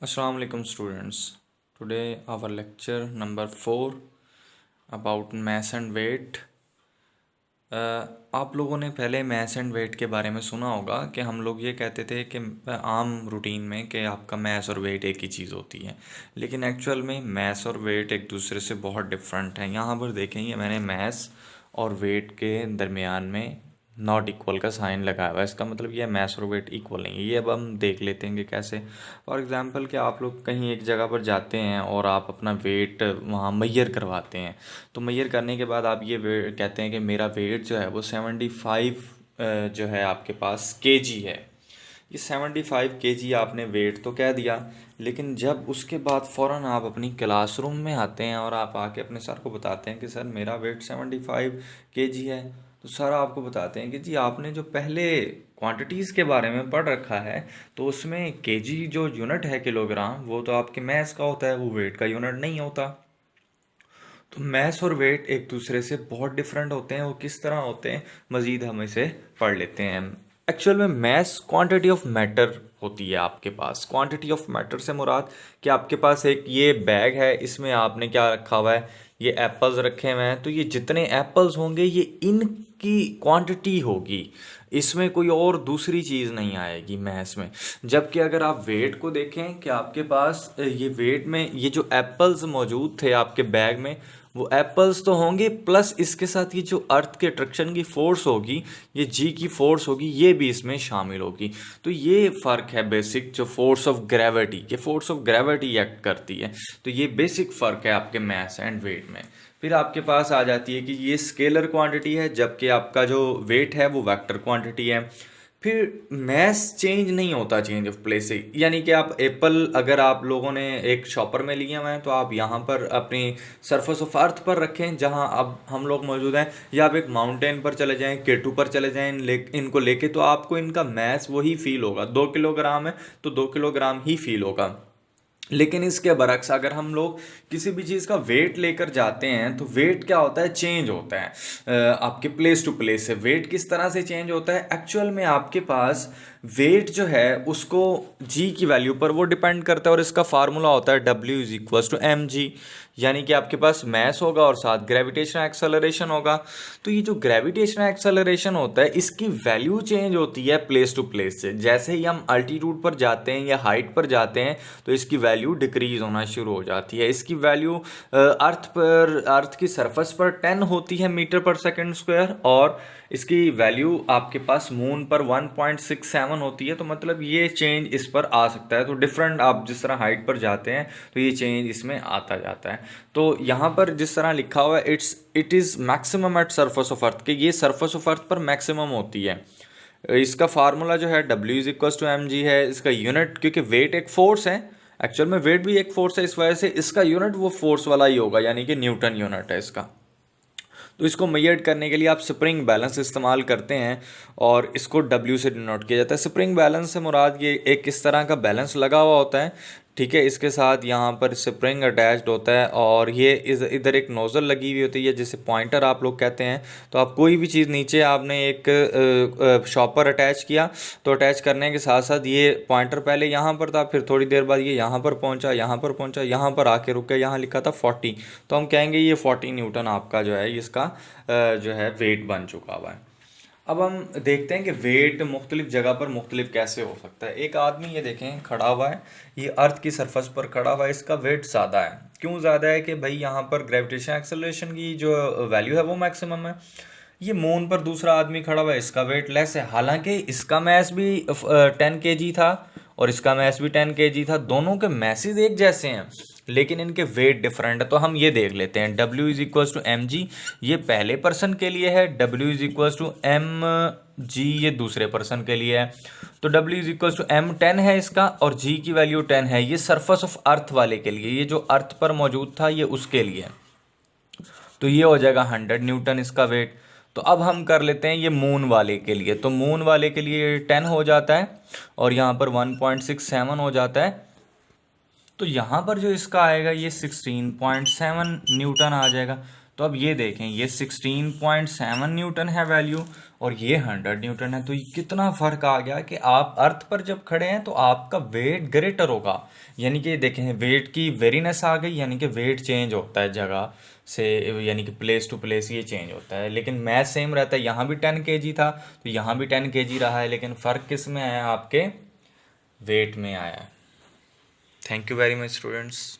Assalamu alaikum students. Today our lecture number 4 about mass and weight. आप लोगों ने पहले mass and weight के बारे में सुना होगा कि हम लोग ये कहते थे कि आम रूटीन में कि आपका mass और weight एक ही चीज़ होती है, लेकिन एक्चुअल में mass और weight एक दूसरे से बहुत डिफरेंट है। यहाँ पर देखें, ये मैंने mass और weight के दरमियान में नॉट इक्वल का साइन लगाया हुआ है। इसका मतलब ये मैस और वेट इक्वल नहीं है। ये अब हम देख लेते हैं कि कैसे। फॉर एग्जांपल कि आप लोग कहीं एक जगह पर जाते हैं और आप अपना वेट वहाँ मैयर करवाते हैं, तो मैयर करने के बाद आप ये वेट कहते हैं कि मेरा वेट जो है वो 75 जो है आपके पास केजी है। ये 75 केजी आपने वेट तो कह दिया, लेकिन जब उसके बाद फ़ौरन आप अपनी क्लासरूम में आते हैं और आप आके अपने सर को बताते हैं कि सर मेरा वेट 75 केजी है, तो सर आपको बताते हैं कि जी आपने जो पहले क्वांटिटीज़ के बारे में पढ़ रखा है तो उसमें केजी जो यूनिट है किलोग्राम, वो तो आपके मैथ्स का होता है, वो वेट का यूनिट नहीं होता। तो मैथ्स और वेट एक दूसरे से बहुत डिफरेंट होते हैं। वो किस तरह होते हैं, मज़ीद हम इसे पढ़ लेते हैं। एक्चुअल में मैथ्स क्वांटिटी ऑफ मैटर होती है आपके पास। क्वांटिटी ऑफ मैटर से मुराद कि आपके पास एक ये बैग है, इसमें आपने क्या रखा हुआ है, ये एप्पल्स रखे हुए हैं, तो ये जितने एप्पल्स होंगे ये इनकी क्वांटिटी होगी, इसमें कोई और दूसरी चीज़ नहीं आएगी मैथ्स में। जबकि अगर आप वेट को देखें कि आपके पास ये वेट में ये जो एप्पल्स मौजूद थे आपके बैग में, वो एप्पल्स तो होंगे, प्लस इसके साथ ये जो अर्थ के अट्रैक्शन की फोर्स होगी, ये जी की फोर्स होगी, ये भी इसमें शामिल होगी। तो ये फ़र्क है बेसिक, जो फोर्स ऑफ ग्रेविटी, ये फोर्स ऑफ ग्रेविटी एक्ट करती है। तो ये बेसिक फ़र्क है आपके मैथ्स एंड वेट में। फिर आपके पास आ जाती है कि ये स्केलर क्वांटिटी है, जबकि आपका जो वेट है वो वेक्टर क्वांटिटी है। फिर मैस चेंज नहीं होता चेंज ऑफ प्लेस से, यानी कि आप एप्पल अगर आप लोगों ने एक शॉपर में लिए हुए हैं तो आप यहाँ पर अपनी सरफेस ऑफ अर्थ पर रखें जहाँ अब हम लोग मौजूद हैं, या आप एक माउंटेन पर चले जाएं, केटू पर चले जाएं, इनको लेके, तो आपको इनका मैस वही फील होगा। 2 किलोग्राम है तो 2 किलोग्राम ही फील होगा। लेकिन इसके बरक्स अगर हम लोग किसी भी चीज़ का वेट लेकर जाते हैं तो वेट क्या होता है, चेंज होता है। आपके प्लेस टू प्लेस से वेट किस तरह से चेंज होता है, एक्चुअल में आपके पास वेट जो है उसको जी की वैल्यू पर वो डिपेंड करता है, और इसका फार्मूला होता है W = mg। यानी कि आपके पास मैस होगा और साथ ग्रेविटेशनल एक्सेलरेशन होगा। तो ये जो ग्रेविटेशनल एक्सेलरेशन होता है इसकी वैल्यू चेंज होती है प्लेस टू प्लेस से। जैसे ही हम अल्टीट्यूड पर जाते हैं या हाइट पर जाते हैं तो इसकी वैल्यू डिक्रीज होना शुरू हो जाती है। इसकी वैल्यू अर्थ की सरफेस पर 10 होती है मीटर पर सेकंड स्क्वायर, और इसकी वैल्यू आपके पास मून पर 1.67 होती है। तो मतलब ये चेंज इस पर आ सकता है। तो डिफरेंट, आप जिस तरह हाइट पर जाते हैं तो ये चेंज इसमें आता जाता है। तो यहाँ पर जिस तरह लिखा हुआ है it is maximum at surface of earth, कि ये सरफेस ऑफ अर्थ पर मैक्सिमम होती है। इसका फार्मूला जो है W = mg है। इसका यूनिट, क्योंकि वेट एक फोर्स है, एक्चुअल में वेट भी एक फोर्स है, इस वजह से इसका यूनिट वो फोर्स वाला ही होगा, यानी कि न्यूटन यूनिट है इसका। तो इसको मेजर करने के लिए आप स्प्रिंग बैलेंस इस्तेमाल करते हैं और इसको W से डिनोट किया जाता है। स्प्रिंग बैलेंस से मुराद ये एक किस तरह का बैलेंस लगा हुआ होता है, ठीक है, इसके साथ यहाँ पर स्प्रिंग अटैच्ड होता है, और ये इधर एक नोज़ल लगी हुई होती है जिसे पॉइंटर आप लोग कहते हैं। तो आप कोई भी चीज़, नीचे आपने एक शॉपर अटैच किया, तो अटैच करने के साथ साथ ये पॉइंटर पहले यहाँ पर था, फिर थोड़ी देर बाद ये यहाँ पर पहुँचा, यहाँ पर पहुँचा, यहाँ पर आके रुक गया, यहाँ लिखा था 40, तो हम कहेंगे ये 40 न्यूटन आपका जो है इसका जो है वेट बन चुका हुआ है। अब हम देखते हैं कि वेट मुख्तलिफ जगह पर मुख्तलिफ कैसे हो सकता है। एक आदमी, ये देखें, खड़ा हुआ है, ये अर्थ की सरफेस पर खड़ा हुआ है, इसका वेट ज़्यादा है। क्यों ज़्यादा है, कि भाई यहाँ पर ग्रेविटेशन एक्सेलरेशन की जो वैल्यू है वो मैक्सिमम है। ये मून पर दूसरा आदमी खड़ा हुआ है, इसका वेट लेस है, हालांकि इसका मैस भी 10 kg था और इसका मैस भी 10 kg था। दोनों के मैसेज एक जैसे हैं लेकिन इनके वेट डिफरेंट है। तो हम ये देख लेते हैं, W = mg ये पहले पर्सन के लिए है, W = mg ये दूसरे पर्सन के लिए है। तो W = m 10 है इसका, और g की वैल्यू 10 है। ये सरफेस ऑफ अर्थ वाले के लिए, ये जो अर्थ पर मौजूद था ये उसके लिए। तो ये हो जाएगा 100 न्यूटन इसका वेट। तो अब हम कर लेते हैं ये मून वाले के लिए। तो मून वाले के लिए 10 हो जाता है और यहाँ पर 1.67 हो जाता है। तो यहाँ पर जो इसका आएगा ये 16.7 न्यूटन आ जाएगा। तो अब ये देखें, ये 16.7 न्यूटन है वैल्यू और ये 100 न्यूटन है, तो ये कितना फ़र्क आ गया कि आप अर्थ पर जब खड़े हैं तो आपका वेट ग्रेटर होगा। यानी कि देखें, वेट की वेरीनेस आ गई, यानी कि वेट चेंज होता है जगह से, यानी कि प्लेस टू प्लेस ये चेंज होता है। लेकिन मैथ सेम रहता है, यहाँ भी 10 kg था तो यहाँ भी 10 kg रहा है, लेकिन फ़र्क किस में आया, आपके वेट में आया है। Thank you very much students.